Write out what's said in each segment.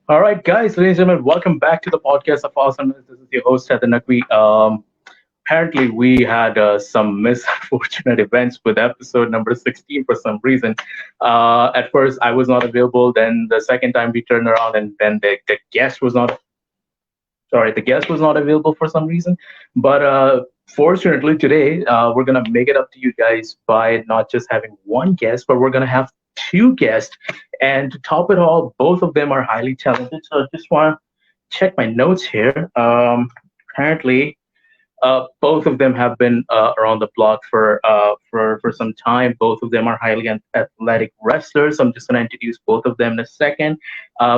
All right, guys, ladies and gentlemen, welcome back to the podcast of Awesomeness. This is your host, Haider Naqvi. Apparently, we had some misfortunate events with episode number 16 for some reason. At first, I was not available. Then the second time we turned around, and then the guest was not. Sorry, the guest was not available for some reason. But fortunately, today we're gonna make it up to you guys by not just having one guest, but we're gonna have two guests. And to top it all, both of them are highly talented. So I just want to check my notes here. Apparently, both of them have been around the block for some time. Both of them are highly athletic wrestlers. I'm just going to introduce both of them in a second.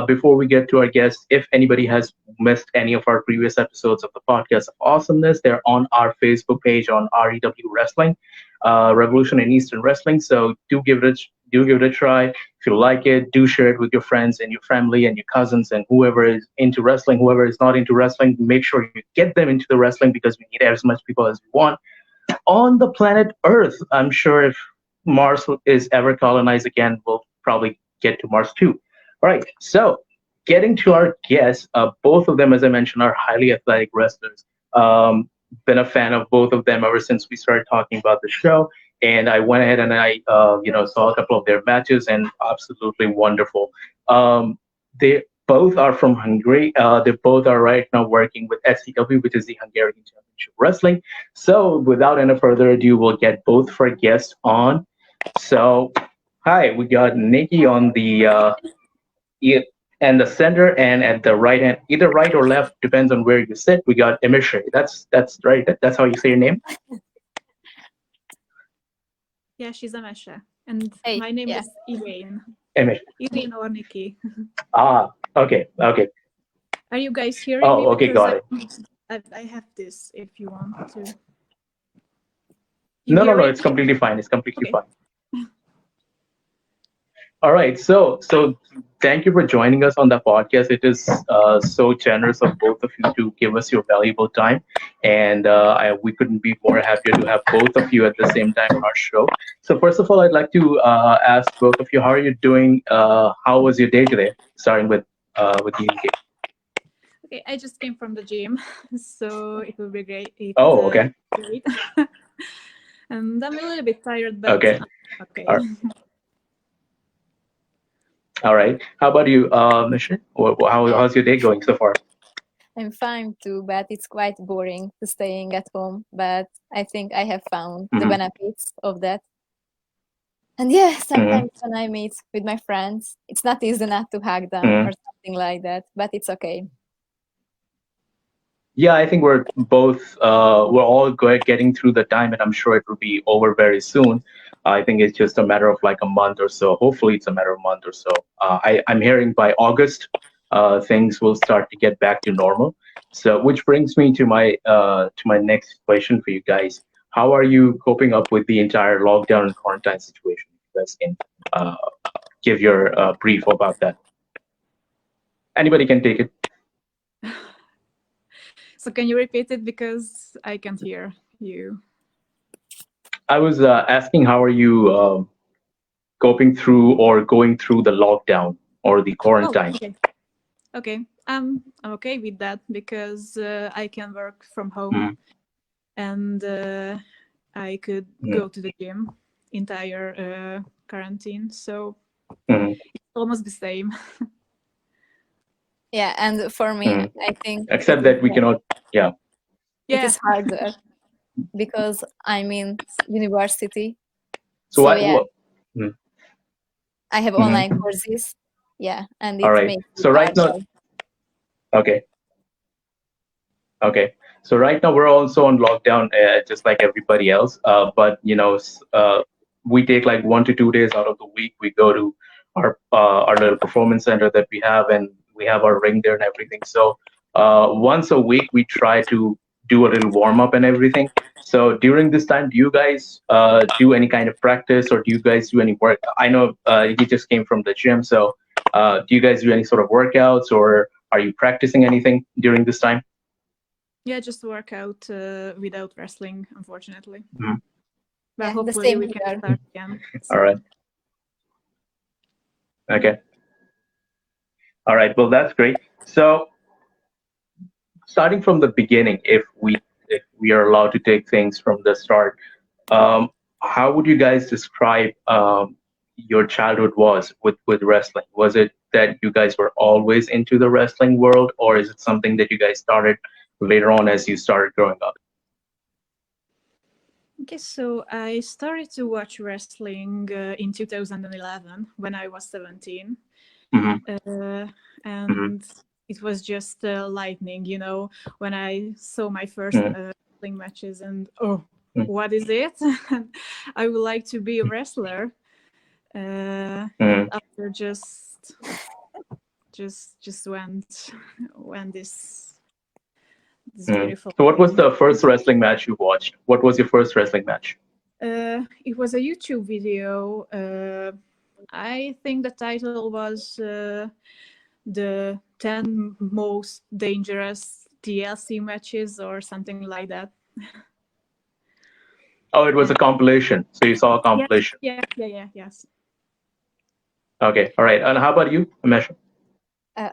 Before we get to our guests, if anybody has missed any of our previous episodes of the podcast of Awesomeness, they're on our Facebook page on REW Wrestling, Revolution in Eastern Wrestling. So do give it a try. If you like it, do share it with your friends and your family and your cousins and whoever is into wrestling, whoever is not into wrestling. Make sure you get them into the wrestling because we need as much people as we want on the planet Earth. I'm sure if Mars is ever colonized again, we'll probably get to Mars too. All right. So getting to our guests, both of them, as I mentioned, are highly athletic wrestlers. Been a fan of both of them ever since we started talking about the show. And I went ahead and saw a couple of their matches and absolutely wonderful. They both are from Hungary. They both are right now working with SCW, which is the Hungarian Championship Wrestling. So without any further ado, we'll get both of our guests on. So, hi, we got Nikki on e- and the center, and at the right hand, either right or left, depends on where you sit. We got Emese. That's right. That's how you say your name. Yeah, she's a Mesha. And Hey, my name yeah. is Elaine. Emese. Elaine or Nikki. Ah, okay, okay. Are you guys hearing me? Oh, okay, Because got it. I have this if you want to. You No, no, no. hearing It's me? completely fine. It's completely Okay. fine. All right. So thank you for joining us on the podcast. It is so generous of both of you to give us your valuable time, and we couldn't be more happier to have both of you at the same time on our show. So first of all, I'd like to ask both of you, how are you doing? How was your day today? Starting with you, Nikki. Okay, I just came from the gym, so it will be great. Oh, okay, Great. And I'm a little bit tired, but okay, okay. all all right. How about you, Mission? Yeah, How's your day going so far? I'm fine too, but it's quite boring to staying at home. But I think I have found the Hmm. benefits of that. And yeah, Hmm. sometimes when I meet with my friends, it's not easy not to hug them Hmm. or something like that, but it's okay. Yeah, I think we're all getting through the time, and I'm sure it will be over very soon. I think it's just a matter of like a month or so. Hopefully, it's a matter of a month or so. I'm hearing by August, things will start to get back to normal. So, which brings me to my next question for you guys. How are you coping up with the entire lockdown and quarantine situation? You guys can uh, give your brief about that. Anybody can take it. So can you repeat it because I can't hear you? I was asking, how are you coping through or going through the lockdown or the Oh, quarantine? okay. Okay. I'm okay with that because I can work from Mm-hmm. home and I could go to the gym entire quarantine. So Mm-hmm. it's almost the same. Yeah, and for me, Mm-hmm. I think Except that we cannot. Yeah. it Yeah. is harder because I'm in university. So So what? yeah, Mm-hmm. I have online Mm-hmm. courses. Yeah, and All it right. makes it So right now, harder. okay, okay. So right now we're also on lockdown, just like everybody else. But we take like 1 to 2 days out of the week. We go to our little performance center that we have, and we have our ring there and everything. So once a week we try to do a little warm up and everything. So during this time, do you guys do any kind of practice, or do you guys do any work? I know he just came from the gym, so do you guys do any sort of workouts, or are you practicing anything during this time? Yeah, just work out without wrestling, unfortunately. Mhm. But Yeah, the hopefully same we can here. start again All soon. right. Okay. All right. Well, that's great. So, starting from the beginning, if we are allowed to take things from the start, um, how would you guys describe your childhood was with wrestling? Was it that you guys were always into the wrestling world, or is it something that you guys started later on as you started growing up? Okay, so I started to watch wrestling in 2011 when I was 17. Hmm. Uh, Hmm. and it was just lightning, when I saw my first Hmm. wrestling matches, and oh, what is it? I would like to be a wrestler. And Hmm. after just went this Hmm. beautiful So, what was thing. the first wrestling match you watched? What was your first wrestling match? It was a YouTube video. I think the title was the 10 most dangerous TLC matches or something like that. Oh, it was And a compilation. So you saw a yes, compilation. yes. Okay. All right. And how about you, Amesha?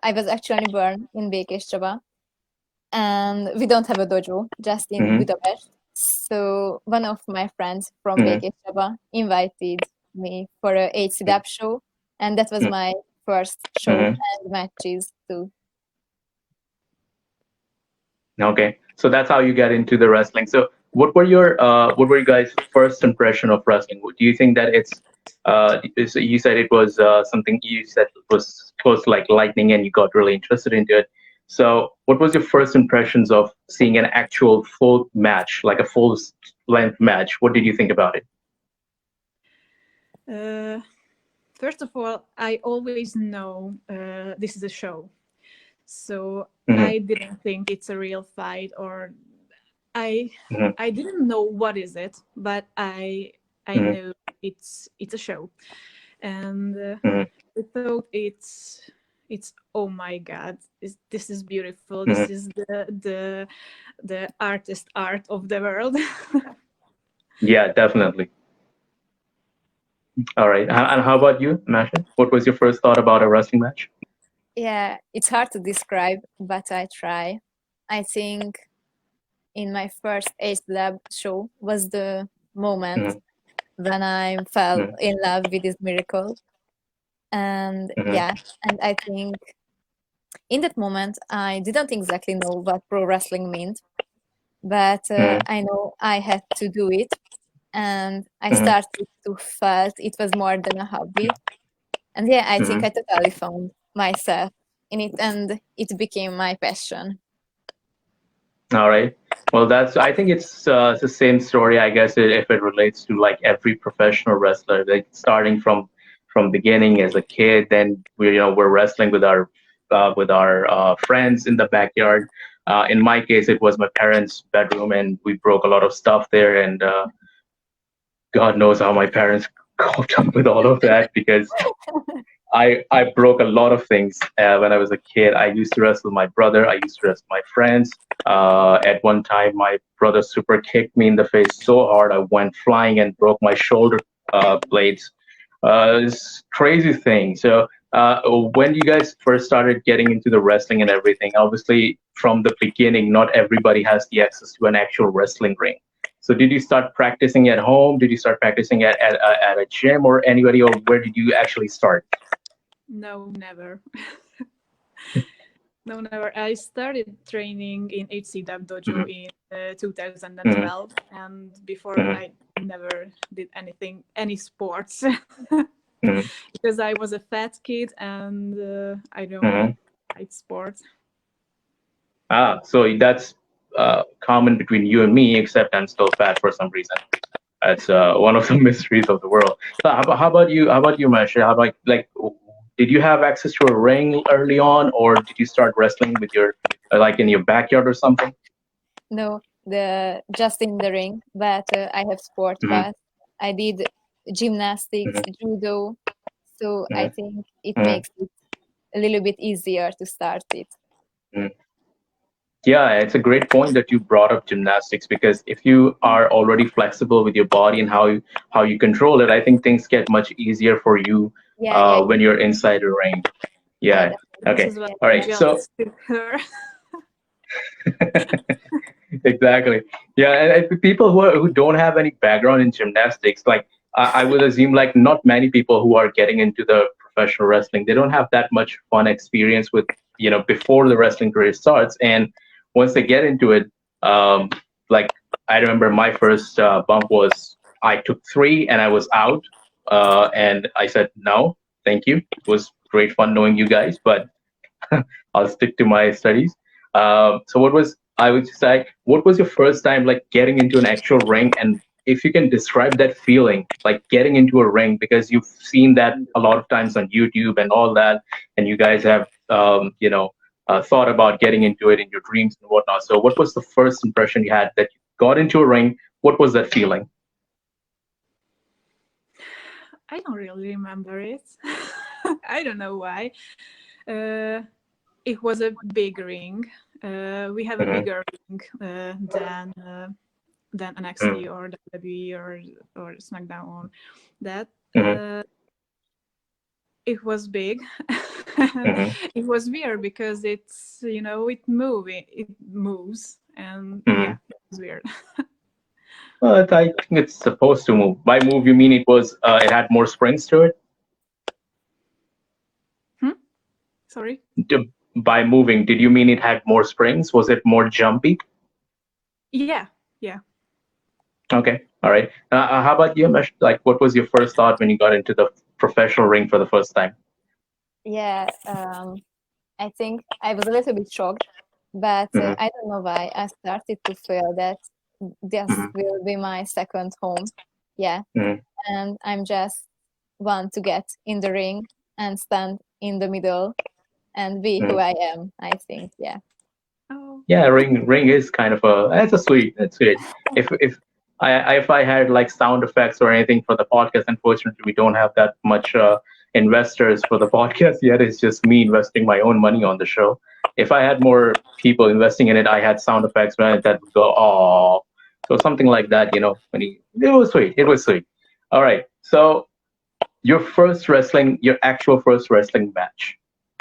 I was actually born in Békéscsaba, and we don't have a dojo, just in Hmm. Budapest. So one of my friends from Hmm. Békéscsaba invited me for a HCW show, and that was my first show Hmm. and matches too. Okay, so that's how you get into the wrestling. So, what were you guys' first impression of wrestling? Do you think that you said it was something you said was close to like lightning, and you got really interested into it. So, what was your first impressions of seeing an actual full match, like a full length match? What did you think about it? Uh, First of all, I always know this is a show. So Hmm. I didn't think it's a real fight, or I Hmm. I didn't know what is it, but I Hmm. know it's a show. And Hmm. I thought it's oh my god, this is beautiful. Hmm. This is the artist art of the world. Yeah, definitely. All right, and how about you, Masha? What was your first thought about a wrestling match? Yeah, it's hard to describe, but I try. I think in my first Ace Lab show was the moment Hmm. when I fell Hmm. in love with this miracle. And Hmm. yeah, and I think in that moment I didn't exactly know what pro wrestling meant, but Hmm. I know I had to do it, and I Hmm. started to felt it was more than a hobby. And yeah, I think Hmm. I totally found myself in it, and it became my passion. All right. Well, I think it's the same story, I guess, if it relates to like every professional wrestler, like starting from beginning as a kid, then we're wrestling with our friends in the backyard. In my case, it was my parents' bedroom, and we broke a lot of stuff there, and God knows how my parents coped up with all of that because I broke a lot of things when I was a kid. I used to wrestle my brother. I used to wrestle my friends. At one time, my brother super kicked me in the face so hard I went flying and broke my shoulder blades. It's crazy thing. So when you guys first started getting into the wrestling and everything, obviously from the beginning, not everybody has the access to an actual wrestling ring. So did you start practicing at home? Did you start practicing at a gym or anybody, or where did you actually start? No, never. No, never. I started training in HCW dojo Mhm. in Mhm. 2012, and before Mhm. I never did any sports, Mhm. because I was a fat kid and I Mhm. don't like sports. So that's common between you and me, except I'm still fat for some reason. That's one of the mysteries of the world. So how about you? How about you, Masha? How about like, did you have access to a ring early on, or did you start wrestling with your like in your backyard or something? No, the just in the ring, but I have sport Hmm. pass. I did gymnastics, Hmm. judo, so I Hmm. think it Hmm. makes it a little bit easier to start it. Hmm. Yeah, it's a great point that you brought up gymnastics because if you are already flexible with your body and how you control it, I think things get much easier for you Yeah, yeah, when you're inside a ring. yeah, Yeah. This Okay. is why All I'm right. So jealous to her. exactly. Yeah, and people who don't have any background in gymnastics, like I would assume, like not many people who are getting into the professional wrestling, they don't have that much fun experience with before the wrestling career starts, and once they get into it, um, like I remember my first bump was I took three and I was out, and I said no, thank you. It was great fun knowing you guys, but I'll stick to my studies. So what was I would say? What was your first time like getting into an actual ring, and if you can describe that feeling, like getting into a ring, because you've seen that a lot of times on YouTube and all that, and you guys have thought about getting into it in your dreams and whatnot. So what was the first impression you had that you got into a ring? What was that feeling? I don't really remember it. I don't know why. Uh, it was a big ring. We have a Mm-hmm. bigger ring than NXT or WWE or SmackDown or that. Mm-hmm. It was big. Mm-hmm. It was weird because it's it moves, and Mm-hmm. yeah, it was weird. Well, I think it's supposed to move. By move, you mean it had more springs to it? Hmm? Sorry. By moving, did you mean it had more springs? Was it more jumpy? Yeah, yeah. Okay, all right. How about you, Mesh? Like, what was your first thought when you got into the professional ring for the first time? Yeah, I think I was a little bit shocked, but Mm-hmm. I don't know why. I started to feel that this Mm-hmm. will be my second home. Yeah, Mm-hmm. and I'm just want to get in the ring and stand in the middle and be who Mm-hmm. I am, I think. Yeah. Oh, Yeah, ring is kind of a that's a sweet. That's sweet. If I had like sound effects or anything for the podcast, unfortunately we don't have that much investors for the podcast yet. It's just me investing my own money on the show. If I had more people investing in it, I had sound effects that would go oh, so something like that. It was sweet. It was sweet. All right. So your actual first wrestling match,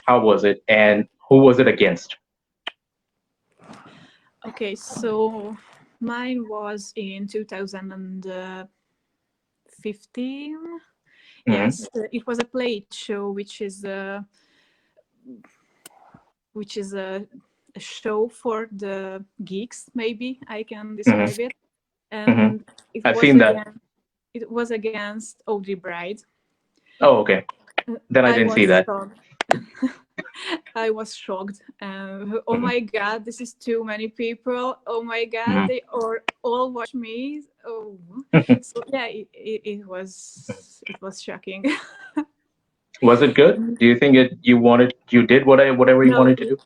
how was it, and who was it against? okay. So mine was in 2015. Mm-hmm. Yes, it was a plate show, which is a show for the geeks. Maybe I can Mm-hmm. describe it. Mm-hmm. And I've seen that. it was against Audrey Bride. Oh, okay. Then I I didn't see was that. shocked. I was shocked. Oh Mm-hmm. my god, this is too many people. Oh my god, Mm-hmm. they all watch me. Oh, so yeah, it was shocking. Was it good? Do you think you did whatever you No, wanted to do?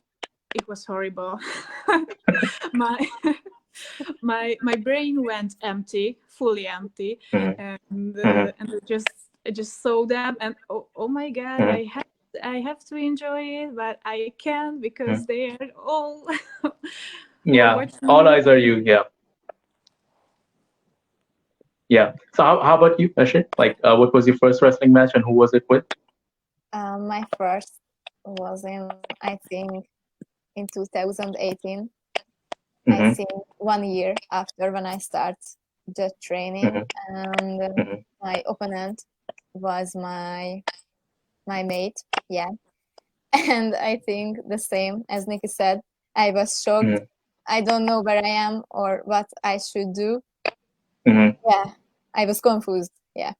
it was horrible. my my brain went empty, fully empty, Mm-hmm. and I just saw them, and oh my god, Mm-hmm. I have to enjoy it, but I can't Mm-hmm. because they are all Yeah. watching All me. eyes are you. Yeah. Yeah. So how about you, Ashit? Like, what was your first wrestling match and who was it with? My first was I think, in 2018. I Mm-hmm. think 1 year after when I start the training, Mm-hmm. and Mm-hmm. my opponent was my mate. Yeah, and I think the same as Nikki said. I was shocked. Mm-hmm. I don't know where I am or what I should do. Mm-hmm. Yeah, I was confused. Yeah.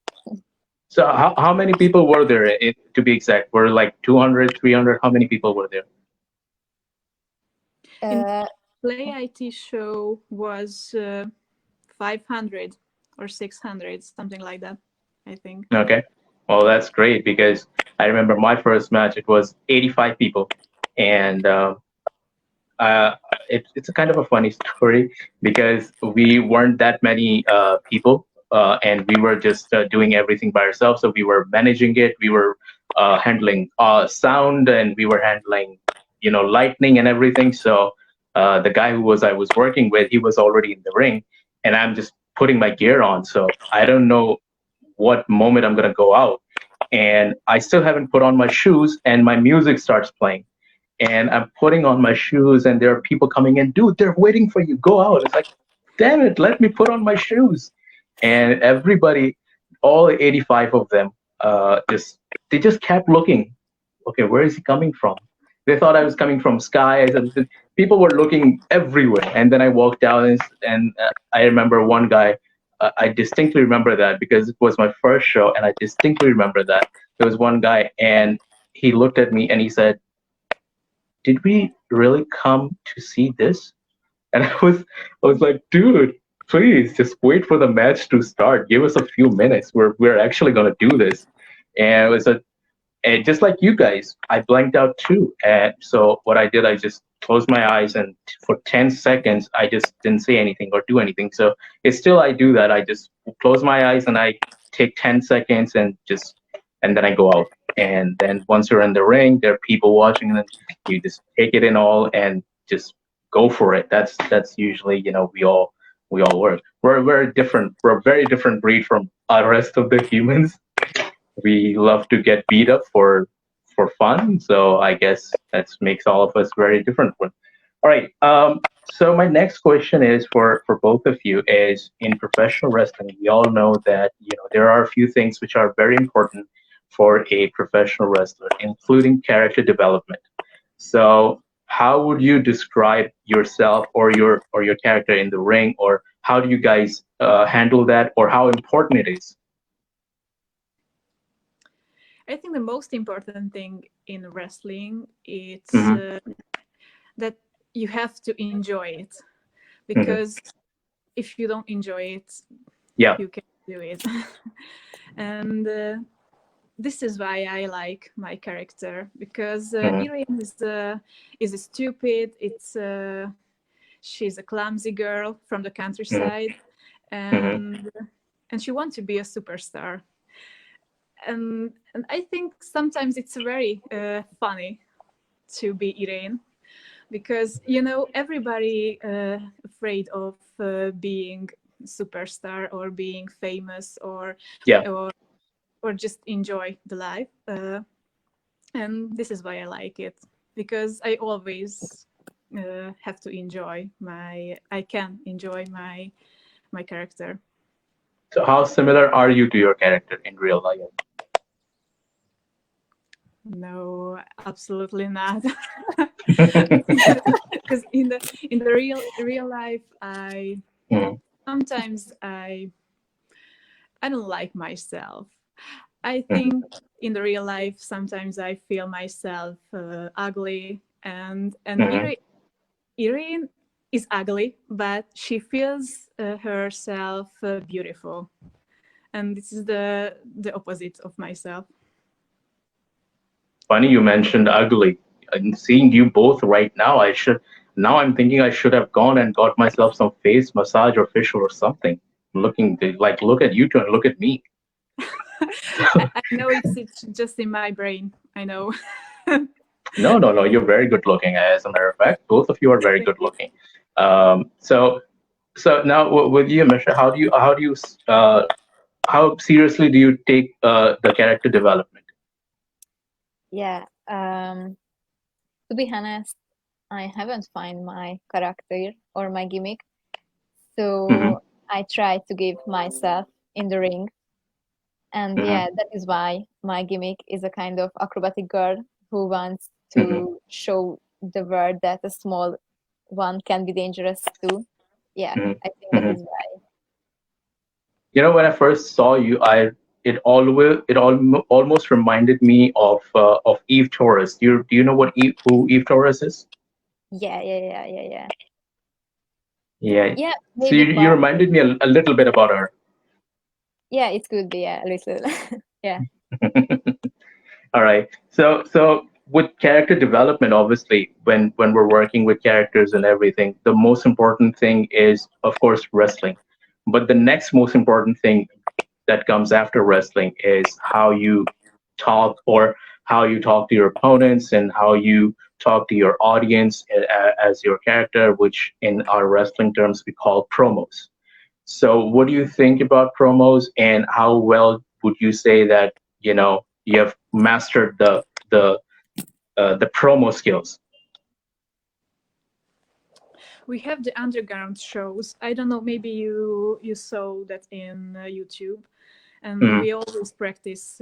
So how many people were there? To be exact, were like 200, 300? How many people were there? In Uh, Play IT show was 500 or 600, something like that, I think. Okay. Well, that's great because I remember my first match. It was 85 people, and uh, it's a kind of a funny story because we weren't that many people, and we were just doing everything by ourselves. So we were managing it. We were handling sound, and we were handling, lightning and everything. So the guy I was working with, he was already in the ring, and I'm just putting my gear on. So I don't know what moment I'm gonna go out. and I still haven't put on my shoes, and my music starts playing. And I'm putting on my shoes, and there are people coming in. Dude, they're waiting for you. Go out. It's like, damn it, let me put on my shoes. And everybody, all 85 of them, just they just kept looking. Okay, where is he coming from? They thought I was coming from Sky. I said, people were looking everywhere. And then I walked down, and I remember one guy. I distinctly remember that because it was my first show, and I distinctly remember that there was one guy, and he looked at me and he said, "Did we really come to see this?" And I was like, dude, please just wait for the match to start. Give us a few minutes. We're actually gonna do this. And it was a and just like you guys, I blanked out too. And so what I did, I just closed my eyes, and for 10 seconds, I just didn't say anything or do anything. So it's still I do that. I just close my eyes and I take 10 seconds and then I go out. And then once you're in the ring, there are people watching, and then you just take it in all and just go for it. That's usually, we all work. We're a very different breed from the rest of the humans. We love to get beat up for fun. So I guess that makes all of us very different. All right. So my next question is for both of you is in professional wrestling, we all know that there are a few things which are very important for a professional wrestler, including character development. So how would you describe yourself or your character in the ring, or how do you guys handle that, or how important it is? I think the most important thing in wrestling is Hmm. that you have to enjoy it, Hmm. because if you don't enjoy it, Yeah. you can't do it. And this is why I like my character, because Hmm. Irene is a stupid. She's a clumsy girl from the Hmm. countryside, Hmm. and she wants to be a superstar. And I think sometimes it's very funny to be Irene, because everybody afraid of being superstar or being famous, Yeah. or or just enjoy the life. And this is why I like it, because I always have to enjoy I can enjoy my character. So how similar are you to your character in real life? No, absolutely not. Because in the real life, Mhm. sometimes I don't like myself. I Mhm. think in the real life sometimes I feel myself ugly, and Mhm. Irene is ugly, but she feels herself beautiful, and this is the opposite of myself. Funny you mentioned ugly. And seeing you both right now, now I'm thinking I should have gone and got myself some face massage or facial or something. Like look at you two and look at me. I know it's just in my brain. I know. No, no, no. You're very good looking. As a matter of fact, both of you are very Thank good you. looking. So now with you, Misha, how seriously do you take the character development? Yeah. To be honest, I haven't found my character or my gimmick, Hmm. so I try to give myself in the ring. And Hmm. yeah, that is why my gimmick is a kind of acrobatic girl who wants Hmm. to show the world that a small one can be dangerous too. Yeah, Hmm. I think that Hmm. is why. When I first saw you, it almost reminded me of Eve Torres. Do you know who Eve Torres is? Yeah, yeah, yeah, yeah, yeah. Yeah. Yeah, So you, maybe you part. reminded me a little bit about her. Yeah, it could be, yeah, a little. Yeah. All right. So with character development, obviously, when we're working with characters and everything, the most important thing is, of course, wrestling. But the next most important thing that comes after wrestling is how you talk, or how you talk to your opponents, and how you talk to your audience as your character, which in our wrestling terms we call promos. So what do you think about promos, and how well would you say that you have mastered the promo skills? We have the underground shows. I don't know. Maybe you saw that in YouTube, and Mm-hmm. we always practice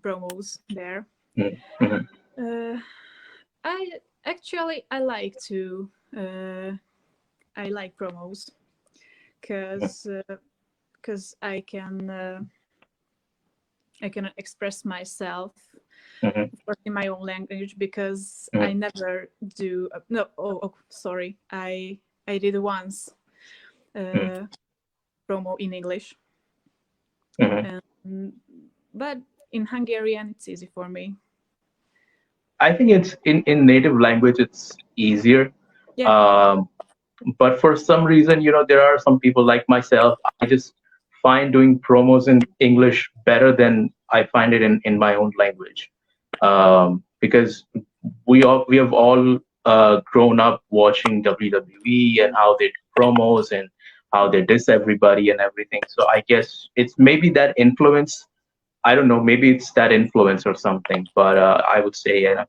promos there. Mm-hmm. Uh, I like to I like promos because I can express myself, Mm-hmm. of course, in my own language, because I Mm-hmm. never do no oh sorry, I did once promo in English, Mm-hmm. and but in Hungarian it's easy for me. I think it's in native language it's easier. Yeah. Um, but for some reason, there are some people like myself. I just find doing promos in English better than I find it in my own language, because we have all grown up watching WWE and how they do promos and how they diss everybody and everything. So I guess it's maybe that influence. I don't know. Maybe it's that influence or something. But I would say, yeah.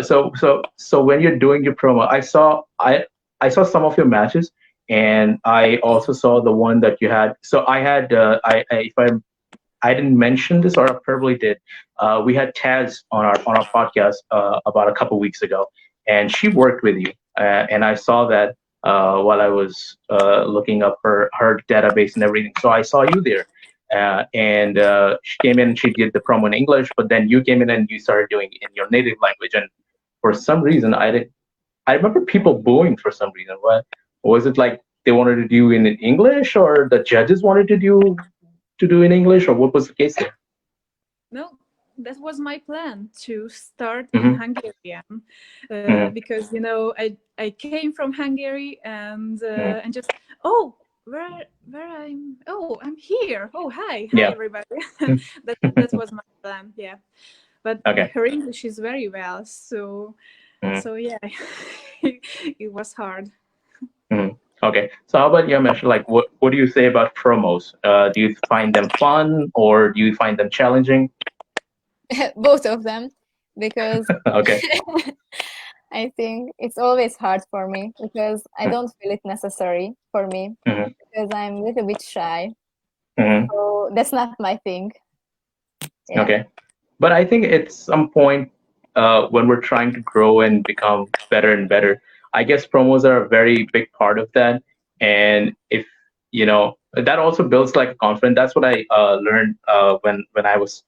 So when you're doing your promo, I saw some of your matches, and I also saw the one that you had. So I had if I didn't mention this, or I probably did. We had Taz on our podcast about a couple weeks ago, and she worked with you, and I saw that while I was looking up her database and everything. So I saw you there, and she came in and she did the promo in English, but then you came in and you started doing it in your native language, and for some reason I did. I remember people booing for some reason. What was it like? They wanted to do in English, or the judges wanted to do in English, or what was the case there? No, that was my plan to start in Mm-hmm. Hungarian, Mm-hmm. because I came from Hungary, Mm-hmm. and just where I'm here. Oh, hi Yeah. everybody. Mm. That was my plan. Yeah, but Okay. her English is very well, Mm-hmm. so yeah, it was hard. Mm-hmm. Okay. So how about you, Mesh? Like, what do you say about promos? Do you find them fun or do you find them challenging? Both of them, because Okay. I think it's always hard for me because I don't feel it necessary for me Mm-hmm. because I'm a little bit shy. Mm-hmm. So that's not my thing. Yeah. Okay. But I think at some point, when we're trying to grow and become better and better, I guess promos are a very big part of that. And if that also builds like a confidence. That's what I learned when I was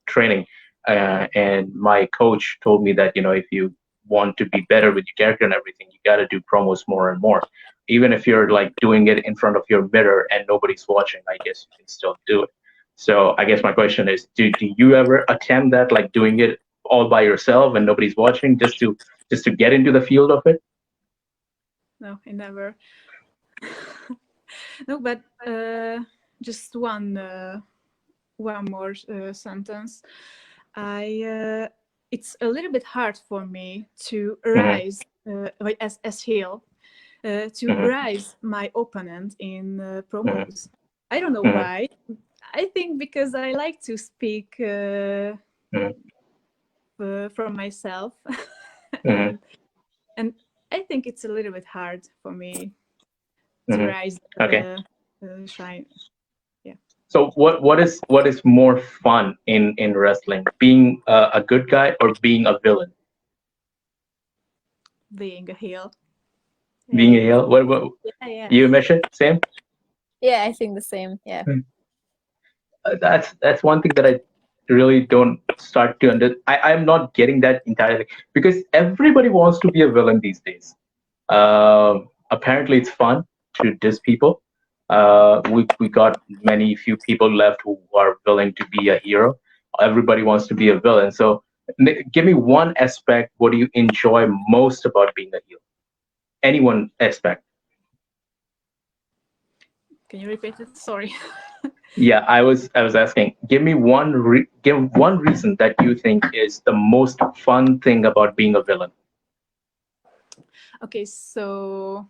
training, and my coach told me that if you want to be better with your character and everything, you got to do promos more and more. Even if you're like doing it in front of your mirror and nobody's watching, I guess you can still do it. So I guess my question is, do you ever attempt that, like doing it all by yourself and nobody's watching, just to get into the field of it? No, I never. No, but just one more sentence. I It's a little bit hard for me to Hmm. rise like as heel, to Hmm. rise my opponent in Hmm. promos. I don't know Hmm. why. I think because I like to speak Hmm. from myself, Hmm. and and I think it's a little bit hard for me to Hmm. rise Okay. shine. Yeah. So what is more fun in wrestling, being a good guy or being a villain? Being a heel. Being Yeah. a heel? What Yeah, yeah. you mentioned, Sam? Yeah, I think the same. Yeah. That's one thing that I really don't start to I'm not getting that entirely because everybody wants to be a villain these days. Apparently, it's fun to diss people. We got many few people left who are willing to be a hero. Everybody wants to be a villain. So, give me one aspect. What do you enjoy most about being a hero? Any one aspect. Can you repeat it? Sorry. Yeah, I was asking. Give one reason that you think is the most fun thing about being a villain. Okay, so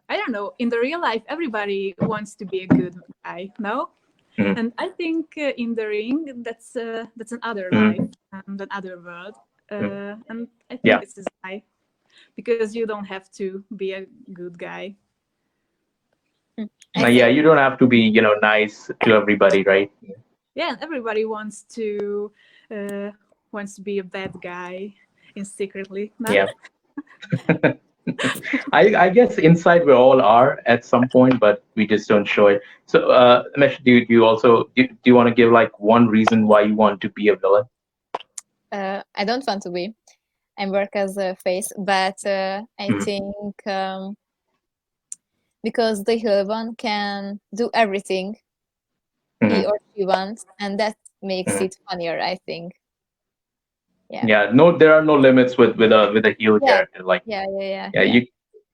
I don't know. In the real life, everybody wants to be a good guy, no? Mhm. And I think in the ring, that's another life Mhm. and another world. Mhm. And I think Yeah. this is why, because you don't have to be a good guy. Mm. I Yeah, think you don't have to be, nice to everybody, right? Yeah, and everybody uh, wants to be a bad guy in secretly. No? Yeah. I guess inside we all are at some point, but we just don't show it. So, Mesh, do you want to give like one reason why you want to be a villain? I don't want to be. I work as a face, but I Mhm. think because the heel one can do everything he Mhm. or she wants, and that makes Mhm. it funnier, I think. Yeah. Yeah, no, there are no limits with a heel Yeah. character. Like, yeah, Yeah.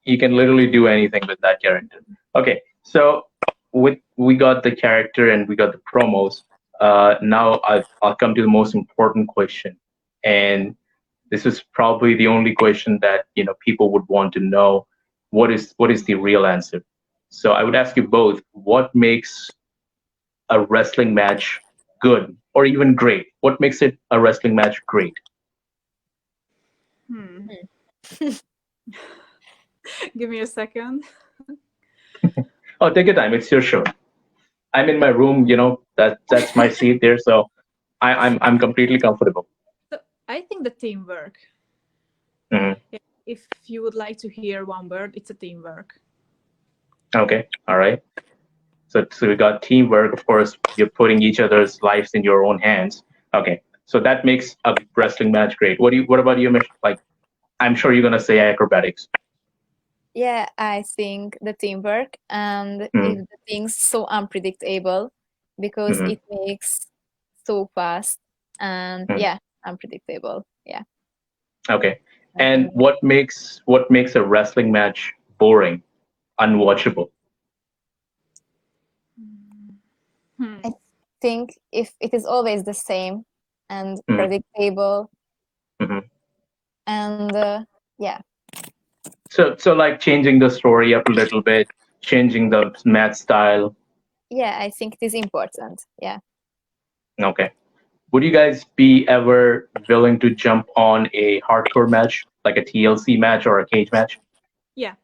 you can literally do anything with that character. Okay, so we got the character and we got the promos. Now I'll come to the most important question, and this is probably the only question that people would want to know. What is the real answer? So I would ask you both: what makes a wrestling match good, or even great? What makes it a wrestling match great? Hmm. Hmm. Give me a second. Oh, take your time. It's your show. I'm in my room. That's my seat there. So I'm completely comfortable. So I think the teamwork. Mhm. Yeah, if you would like to hear one word, it's a teamwork. Okay, all right. So we got teamwork. Of course, you're putting each other's lives in your own hands. Okay, so that makes a wrestling match great. What about you, Mish? Like, I'm sure you're gonna say acrobatics. Yeah, I think the teamwork and if Mm-hmm. the things so unpredictable because Mm-hmm. it makes so fast and Mm-hmm. yeah, unpredictable. Yeah. Okay, and Um, what makes a wrestling match boring, unwatchable? Hmm. I think if it is always the same and Mm-hmm. predictable Mm-hmm. and yeah, So like changing the story up a little bit, changing the match style. yeah, I think it is important. Yeah. Okay. Would you guys be ever willing to jump on a hardcore match, like a TLC match or a cage match? Yeah.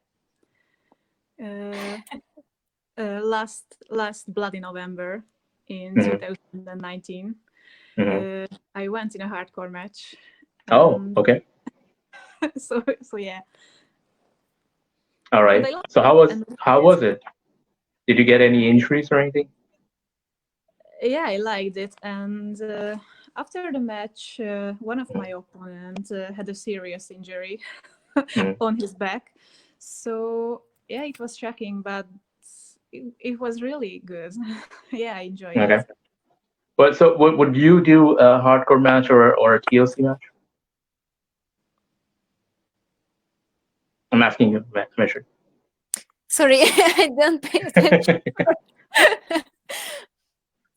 Uh, last Bloody November in Hmm. 2019, Hmm. uh, I went in a hardcore match, Oh, and okay. so yeah, All and right. I loved So it. how was And how yes, was it? Did you get any injuries or anything? yeah, I liked it. And after the match, one of my opponents had a serious injury Mm-hmm. on his back. So yeah, it was shocking, but it was really good. Yeah, I enjoyed it. Okay. But so would you do a hardcore match or a TLC match? I'm asking you, Measure. Sorry, I don't pay attention.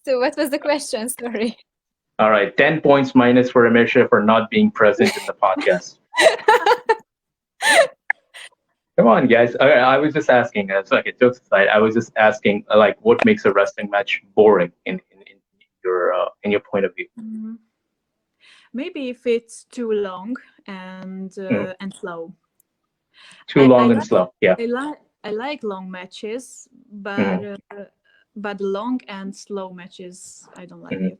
So what was the question? Sorry. All right, 10 points minus for Amisha for not being present in the podcast. Come on, guys. I was just asking. So, okay, jokes aside, I was just asking, like, what makes a wrestling match boring in your point of view? Mm, maybe if it's too long Mm. and slow. Too I long and like slow. Yeah. I like long matches, Hmm. but long and slow matches I don't like Hmm. it.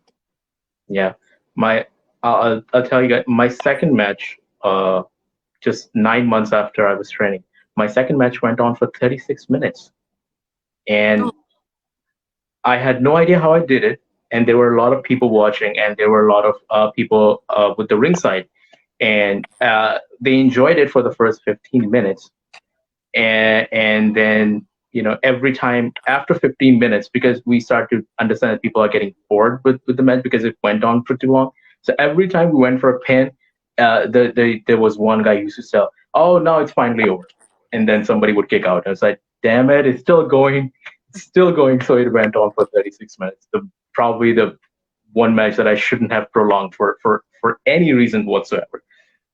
Yeah. My, I'll tell you guys, my second match, just 9 months after I was training, my second match went on for 36 minutes, Oh, and I had no idea how I did it. And there were a lot of people watching, and there were a lot of people with the ringside, and they enjoyed it for the first 15 minutes, and then every time after 15 minutes, because we start to understand that people are getting bored with the match because it went on for too long. So every time we went for a pin, there was one guy who used to tell, "Oh, now it's finally over," and then somebody would kick out. And it's like, "Damn it, it's still going, it's still going." So it went on for 36 minutes. Probably the one match that I shouldn't have prolonged for any reason whatsoever.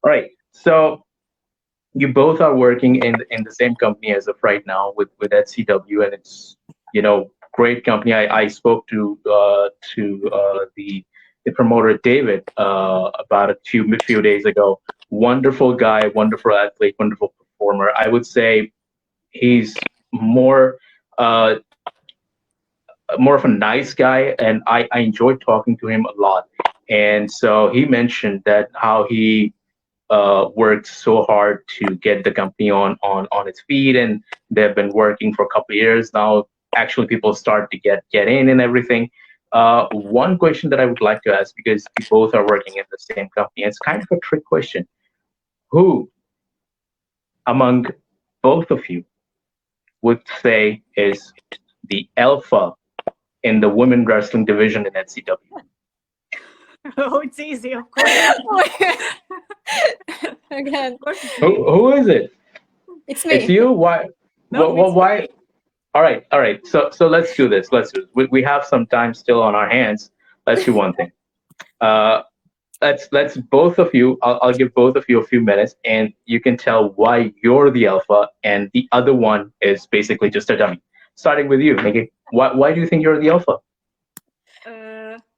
All right, so you both are working in the same company as of right now with HCW, and it's you know great company. I spoke to the promoter David about a few days ago. Wonderful guy, wonderful athlete, wonderful performer. I would say he's uh, more of a nice guy, and I enjoyed talking to him a lot. And so he mentioned that how he worked so hard to get the company on its feet, and they've been working for a couple of years now. Actually, people start to get in and everything. One question that I would like to ask, because you both are working in the same company, it's kind of a trick question. Who among both of you would say is the alpha in the women wrestling division in HCW? Oh, it's easy, of course. Again, Of course it's me. Who is it? it's It's me. you. Why? No, Well, it's why? me. All right, all right. So let's do this. Let's do this. We have some time still on our hands. Let's do one thing. Uh, let's both of you. I'll give both of you a few minutes, and you can tell why you're the alpha, and the other one is basically just a dummy. Starting with you, Nikki. Why do you think you're the alpha?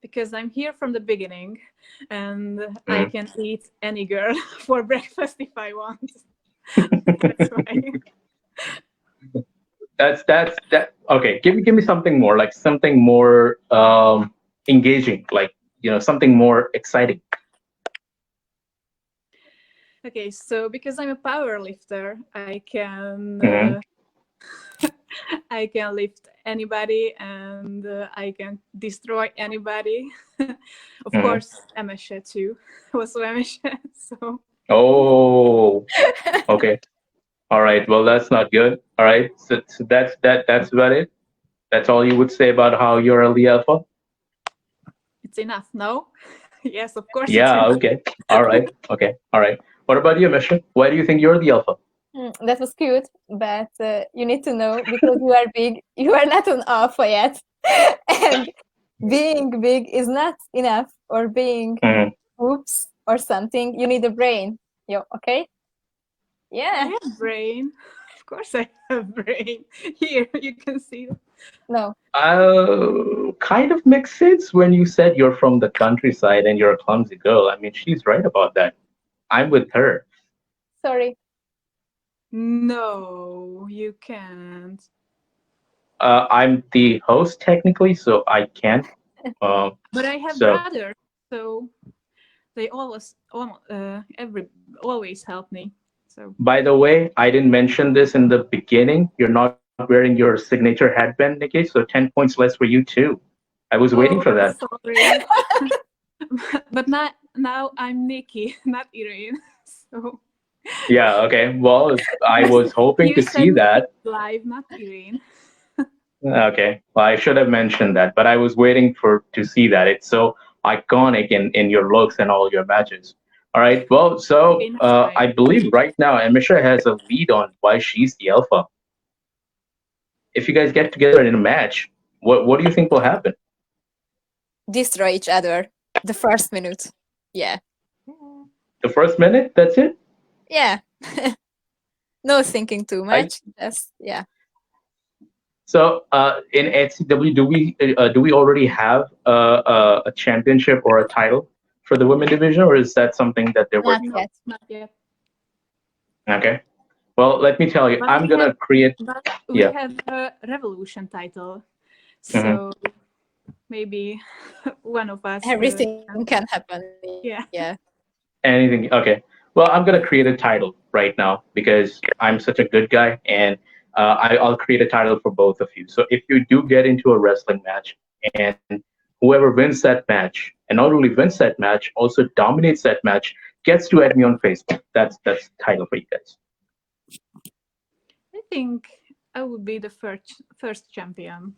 Because I'm here from the beginning, and I Mm. can eat any girl for breakfast if I want. That's why. That. Okay, give me something more, like something more engaging, like something more exciting. Okay, so because I'm a power lifter, Hmm. I can lift anybody, and I can destroy anybody. Of Hmm. course, Emese too. Also Emese. So Oh, okay. All right. Well, that's not good. All right. So that's about it. That's all you would say about how you're a Lee Alpha? it's enough. No? Yes, of course it's Yeah. enough. Okay. All right. Okay. All right. What about you, Misha? Why do you think you're the Alpha? That was cute, but you need to know because you are big, you are not an alpha yet. And being big is not enough, or being Hmm. oops or something. You need a brain. Yo, okay? I Yeah. have brain. Of course I have brain. Here, you can see it. No. Kind of makes sense when you said you're from the countryside and you're a clumsy girl. I mean, she's right about that. I'm with her. Sorry. No, you can't. I'm the host technically, so I can't. Um, But I have so, brothers, so they always help me. So by the way, I didn't mention this in the beginning. You're not wearing your signature headband, Nikki, so 10 points less for you too. I was waiting for oh, that. sorry. But now I'm Nikki, not Irene. So Yeah, okay. Well, I you was hoping you to said see Nikki that. live, not Irene. Okay. Well, I should have mentioned that, but I was waiting for to see that. It's so iconic in your looks and all your matches. All right. Well, so Okay, next I time. believe right now Amisha has a lead on why she's the alpha. If you guys get together in a match, what do you think will happen? Destroy each other. The first minute. Yeah. The first minute, that's it. Yeah. No thinking too I much. Just yeah. so in HCW, do we already have a championship or a title for the women division, or is that something that they're Not working on? No, yet. not yet. Okay. Well, let me tell you, But I'm we have gonna create. but we Yeah. have a revolution title. Hmm. So maybe one of us Everything can. can happen. Yeah. Yeah. Anything? Okay. Well, I'm gonna create a title right now because I'm such a good guy, and I'll create a title for both of you. So if you do get into a wrestling match, and whoever wins that match, and not only wins that match, also dominates that match, gets to add me on Facebook. That's the title for you guys. I think I would be the first champion.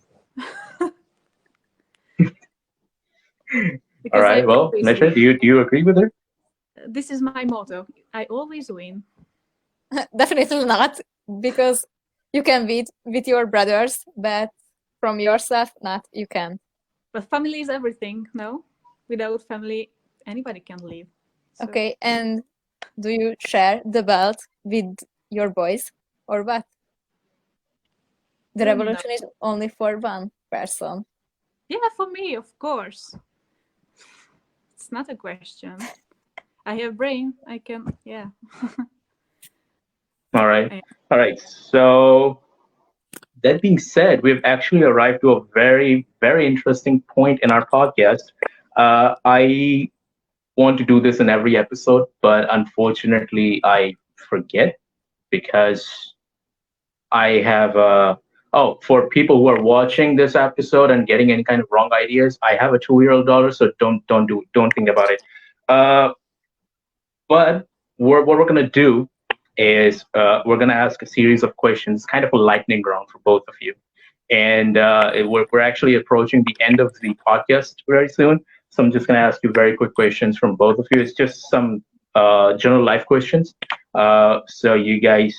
All Because I right. Well, always Nisha, win. do you agree with her? This is my motto. I always win. Definitely not, because you can beat with your brothers, but from yourself, not you can. But family is everything, no? Without family, anybody can live. So Okay, and do you share the belt with your boys or what? The no. revolution is only for one. person? Yeah, for me, of course. It's not a question. I have brain. I can. Yeah. All right. I- All right. So that being said, we've actually arrived to a very, very interesting point in our podcast. I want to do this in every episode, but unfortunately, I forget because I have oh, for people who are watching this episode and getting any kind of wrong ideas, I have a 2-year-old daughter, so don't think about it. Uh, but what we're gonna do is we're gonna ask a series of questions, kind of a lightning round for both of you, and we're actually approaching the end of the podcast very soon. So I'm just gonna ask you very quick questions from both of you. It's just some general life questions. So you guys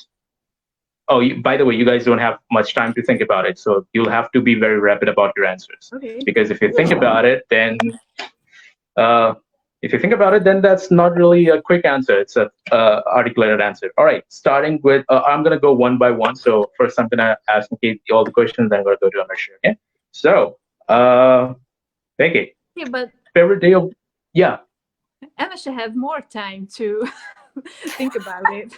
Oh, by the way, you guys don't have much time to think about it, so you'll have to be very rapid about your answers. okay. Because uh, if you think about it, then that's not really a quick answer. It's a articulated answer. All right, starting with, I'm gonna go one by one. So first, I'm gonna ask Nikki all the questions, then I'm gonna go to Anushka. Okay. So, Nikki, Yeah, but favorite day of yeah. Emma should have more time to think about it.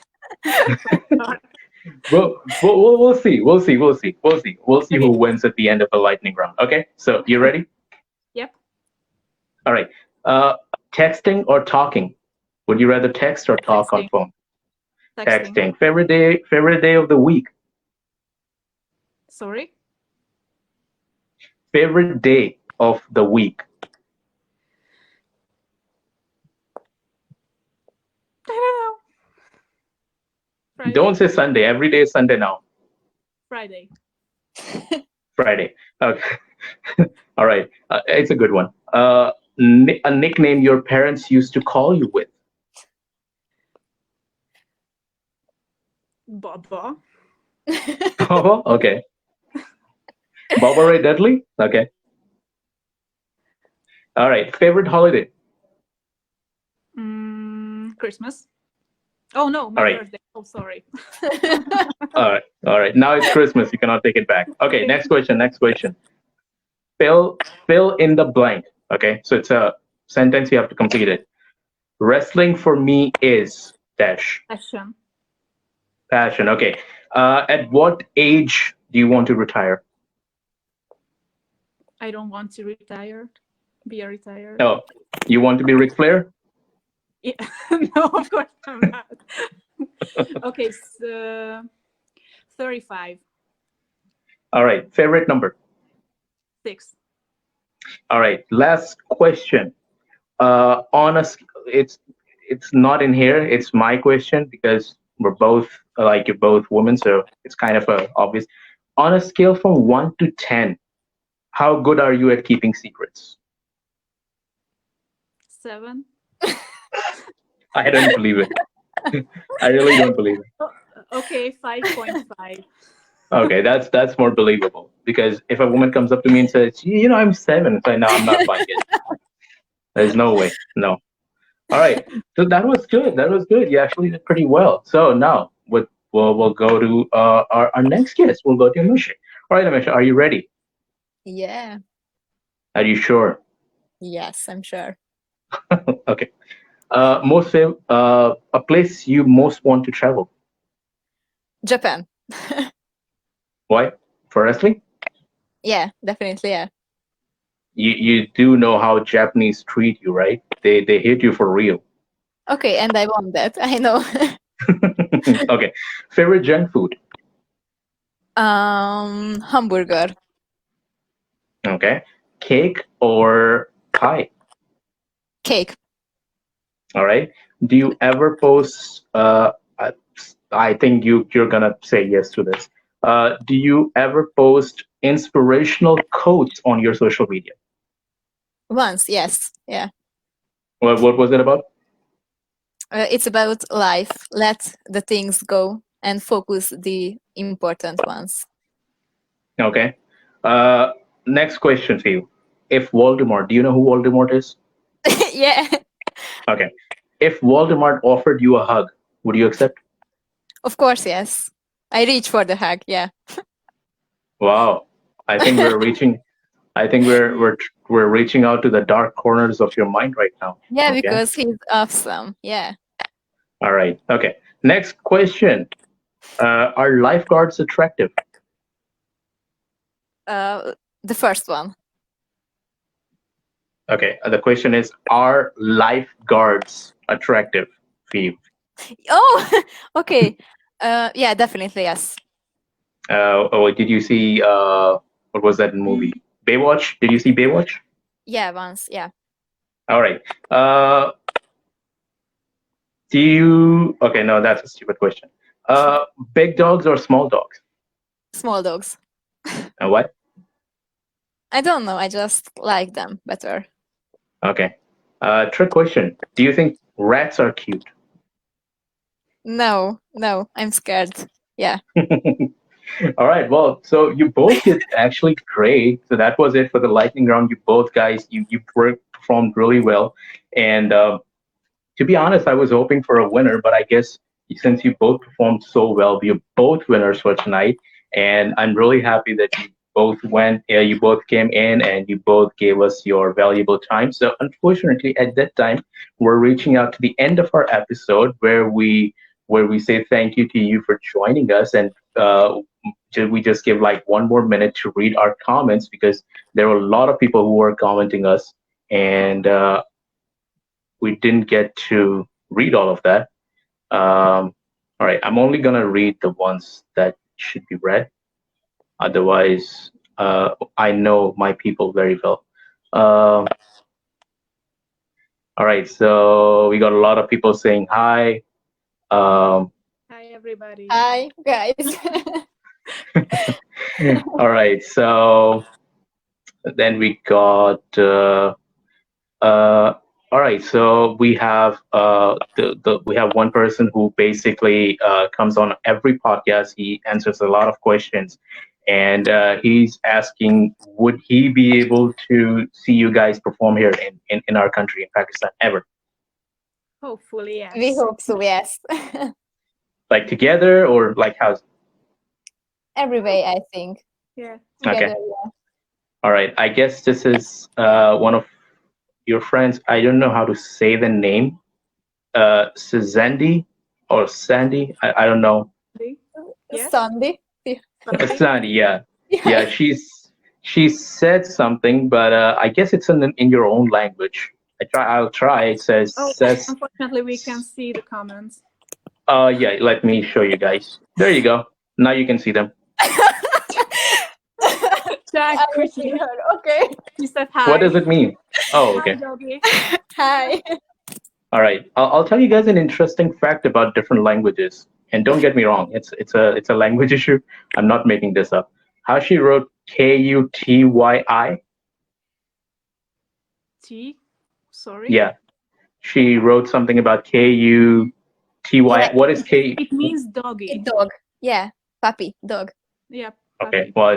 We'll see. We'll see who Okay. wins at the end of the lightning round. Okay. So you ready? Yep. All right. Uh, Texting or talking? Would you rather text or talk on Texting. phone? Texting. Texting. Favorite day of the week. Sorry. Favorite day of the week. I don't know. Friday. Don't say Sunday. Every day is Sunday now. Friday. Friday. Okay. All right. It's a good one. A nickname your parents used to call you with. Baba. Oh, okay. Barbara Ray Dudley. Okay. All right. Favorite holiday. Christmas. Oh no, my All right. birthday. Oh, sorry. All right. All right. Now it's Christmas. You cannot take it back. Okay. Okay. Next question. Next question. Fill in the blank. Okay. So it's a sentence. You have to complete it. Wrestling for me is dash Passion. passion. Okay. At what age do you want to retire? I don't want to retire. Be a retired. Oh, you want to be Ric Flair? Yeah. No, of course I'm not. Okay, so 35. All right. Favorite number. 6. All right. Last question. On a, it's not in here. It's my question because we're both like you're both women, so it's kind of obvious. On a scale from 1 to 10, how good are you at keeping secrets? 7. I don't believe it. I really don't believe it. Oh, okay, 5.5. Okay, that's more believable because if a woman comes up to me and says, I'm 7, it's like, no, I'm not buying it. There's no way. No. All right. So that was good. That was good. You actually did pretty well. So now we'll go to our next guest. We'll go to Anushka. All right, Anushka, are you ready? Yeah. Are you sure? Yes, I'm sure. Okay. A place you most want to travel. Japan. Why? For wrestling? Yeah, definitely. Yeah. You do know how Japanese treat you, right? They hate you for real. Okay, and I want that. I know. Okay. Favorite junk food? Hamburger. Okay. Cake or pie? Cake. All right. Do you ever post? I think you're gonna say yes to this. Do you ever post inspirational quotes on your social media? Once, yes. Yeah. What was it about? It's about life. Let the things go and focus the important ones. Okay. Next question for you. If Voldemort, do you know who Voldemort is? Yeah. Okay. If Voldemort offered you a hug, would you accept? Of course, yes. I reach for the hug. Yeah. Wow. I think we're reaching. I think we're reaching out to the dark corners of your mind right now. Yeah, Okay. because he's awesome. Yeah. All right. Okay. Next question. Are lifeguards attractive? Uh, the first one. Okay. The question is, are lifeguards attractive for you? Oh, okay. Yeah, definitely yes. Oh, did you see what was that movie? Baywatch? Did you see Baywatch? Yeah, once. Yeah, All right. Uh, do you? Okay, no, that's a stupid question. Big dogs or small dogs? small dogs. And what? I don't know. I just like them better. Okay. Trick question. Do you think rats are cute? No, no, I'm scared. Yeah. All right. Well, so you both did actually great. So that was it for the lightning round. You both guys, you performed really well. And to be honest, I was hoping for a winner, but I guess since you both performed so well, you're both winners for tonight. And I'm really happy that you both went, you both came in and you both gave us your valuable time. So unfortunately, at that time, we're reaching out to the end of our episode where we say thank you to you for joining us, and we just give like one more minute to read our comments because there were a lot of people who were commenting us, and we didn't get to read all of that. All right, I'm only gonna read the ones that should be read. Otherwise, I know my people very well. Um, all right, so we got a lot of people saying hi. Um, Hi, everybody. Hi, guys. all right, so then we got. Uh, all right, so we have we have one person who basically comes on every podcast. He answers a lot of questions, and he's asking, would he be able to see you guys perform here in our country, in Pakistan, ever? Hopefully, We yes. hope so. Yes. Like together or like how's? Every way, I think. Yeah. Okay, Together. Yeah. all right. I guess this is one of your friends. I don't know how to say the name. Suzandy or Sandy. I don't know. Yes. Sunday. Sunday. Sandy, yeah. Yeah. Yeah, she said something, but I guess it's in your own language. I'll try. It says Oh, says. unfortunately, we can see the comments. Yeah. Let me show you guys. There you go. Now you can see them. Jack I will see quickly. her. Okay. She said What hi. does it mean? Oh, Hi, okay. doggy. Hi. All right. I'll tell you guys an interesting fact about different languages. And don't get me wrong. It's a language issue. I'm not making this up. How she wrote Kutyi? T. Sorry. Yeah, she wrote something about Kutyi. Yeah. What is K? It means doggy. Dog. Yeah. Puppy. Dog. Yeah. Okay, Puppy. well,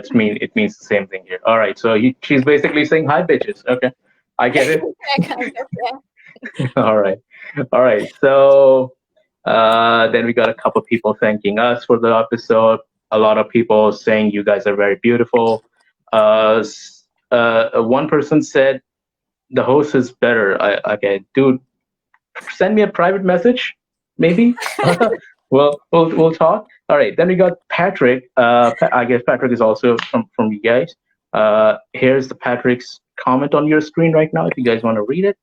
it means the same thing here. All right, so she's basically saying hi, bitches. Okay, I get it. Yeah, kind of. Yeah. All right, all right. So then we got a couple people thanking us for the episode. A lot of people saying you guys are very beautiful. One person said the host is better. Okay, dude, send me a private message, maybe. We'll talk. All right. Then we got Patrick. I guess Patrick is also from you guys. Here's the Patrick's comment on your screen right now. If you guys want to read it.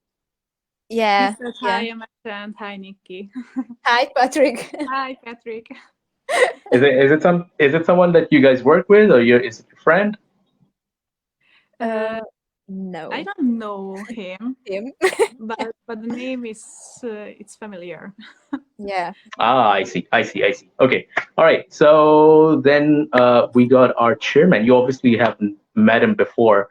He Yeah. said Yeah. hi, Emma, and hi, Nikki. Hi, Patrick. Hi, Patrick. Is it someone that you guys work with, or is it your friend? No. I don't know him, Him. but the name is it's familiar. Yeah. Ah, I see. Okay. All right. So then we got our chairman. You obviously haven't met him before.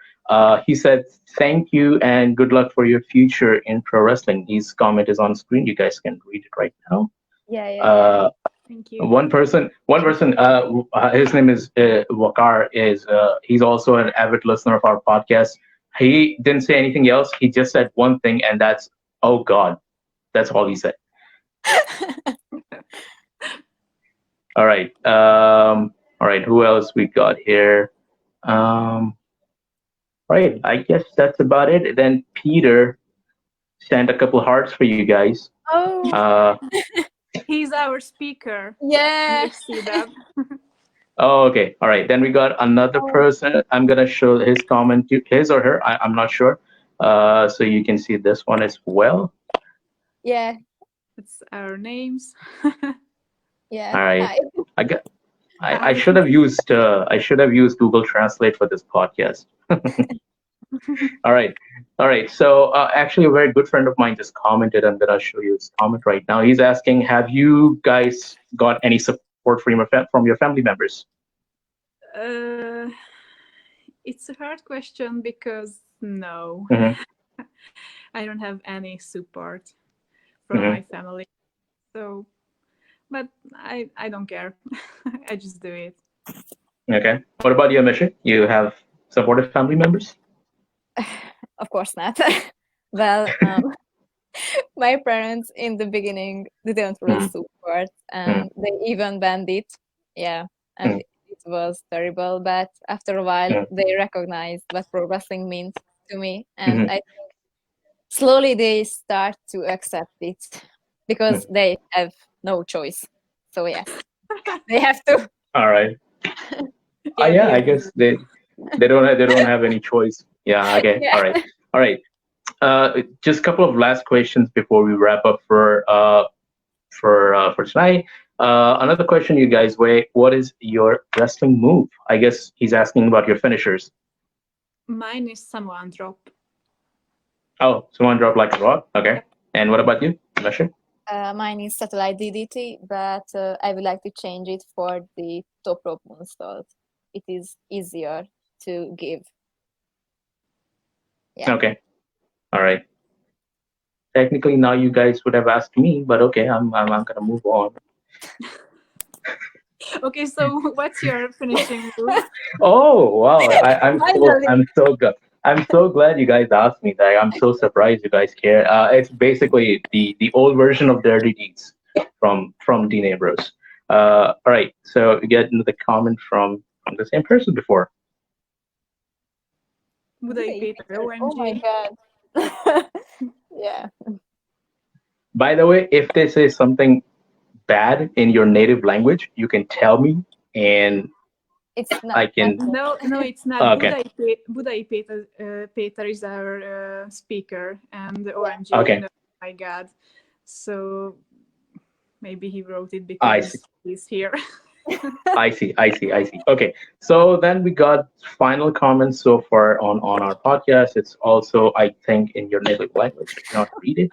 He said, thank you and good luck for your future in pro wrestling. His comment is on screen. You guys can read it right now. Yeah. Yeah. Thank you. One person, his name is Wakar, is he's also an avid listener of our podcast. He didn't say anything else. He just said one thing, and that's, oh God. That's all he said. All right. All right. Who else we got here? Um, right. I guess that's about it. Then Peter sent a couple hearts for you guys. Oh, Uh, He's our speaker. yeah. You see that? oh, okay. All right. Then we got another Oh, person. I'm gonna show his comment to his or her. I'm not sure. So you can see this one as well. yeah, It's our names. yeah. All right. Hi. I got. I Hi. should have used Google Translate for this podcast. All right. All right. So actually, a very good friend of mine just commented. I'm gonna show you his comment right now. He's asking, have you guys got any support from from your family members? Uh, it's a hard question because no, Hmm. I don't have any support from Hmm. my family. So, but I don't care. I just do it. Okay. What about you, Mission? You have supportive family members? Of course not. Well, my parents in the beginning didn't really Mm, support, mm, and they even banned it. Yeah, and mm, it was terrible. But after a while, mm, they recognized what pro wrestling meant to me, and mhm, I slowly they start to accept it because mm. they have no choice. So yes, they have to. All right. Yeah, Yeah, we I agree. guess they don't have any choice. Yeah. Okay. Yeah. All right. All right. Just a couple of last questions before we wrap up for tonight. Another question, you guys. Wait, what is your wrestling move? I guess he's asking about your finishers. Mine is Samoan drop. Oh, someone drop like a rock. Okay. Yep. And what about you, Mashin? Mine is satellite DDT, but I would like to change it for the top rope moonsault. It is easier to give. Yeah. Okay. All right. Technically, now you guys would have asked me, but okay, I'm gonna move on. Okay, so what's your finishing move? Oh wow! Finally. I'm so glad you guys asked me that. I'm so surprised you guys care. It's basically the old version of Dirty Deeds from Dean Ambrose. All right, so we get another comment from the same person before. Budai Budai Peter, Peter. Oh my OMG. god. Yeah. By the way, if they say something bad in your native language, you can tell me, and It's not I can. nothing. No, it's not. Okay, Budai Peter, Peter is our speaker, and Yeah. OMG, okay, my God. So maybe he wrote it I see. because he's here. I see. Okay, so then we got final comments so far on our podcast. It's also, I think, in your native language. I cannot read it.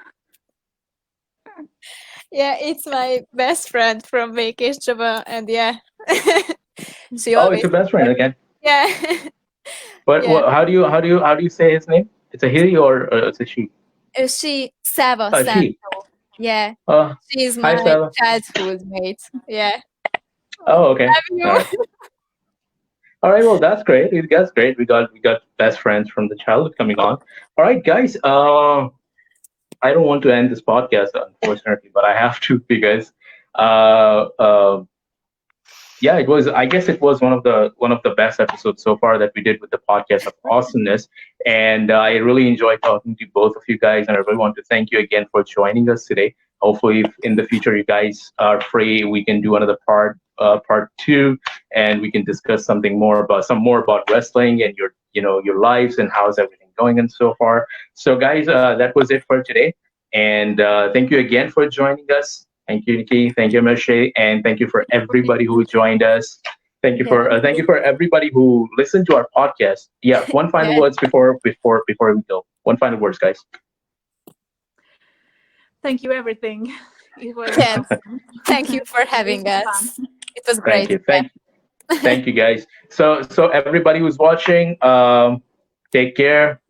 Yeah, it's my best friend from vacation, and yeah. She Oh, it's always your best friend support me. again. Yeah. But Yeah. how do you say his name? It's a he or it's a she? She Sava She. Santo. Yeah. Uh, She is Hi, my Stella. childhood mate. Yeah. Oh, Oh, okay. love All right. you. All right. Well, that's great. That's great. We got best friends from the childhood coming on. All right, guys. I don't want to end this podcast, unfortunately, but I have to because uh, uh, yeah, it was. I guess it was one of the best episodes so far that we did with the podcast of awesomeness, and I really enjoyed talking to both of you guys, and I really want to thank you again for joining us today. Hopefully, if in the future you guys are free, we can do another part two, and we can discuss some more about wrestling and your lives and how's everything going and so far. So, guys, that was it for today, and thank you again for joining us. Thank you, Nikki. Thank you, Meshe, and thank you for Thank you for being everybody who here. joined us. Yeah. Thank you for everybody who listened to our podcast. Yeah, one final Yeah. words before we go. One final words, guys. Thank you, everything. It was Yeah. awesome. Thank you for It having was fun. us. It was Thank great. you. Yeah. Thank you, guys. So everybody who's watching, take care.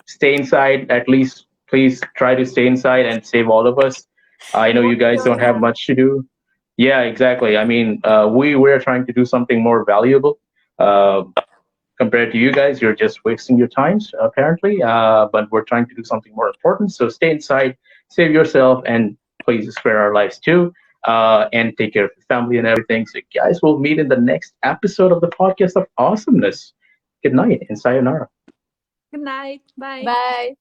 Stay inside. At least, please try to stay inside and save all of us. I And know wash you guys your don't have hands. much to do. Yeah, exactly. I mean, we're trying to do something more valuable. Compared to you guys, you're just wasting your times apparently. But we're trying to do something more important. So stay inside, save yourself, and please spare our lives too. and take care of your family and everything. So, guys, we'll meet in the next episode of the podcast of awesomeness. Good night and sayonara. Good night. Bye. Bye.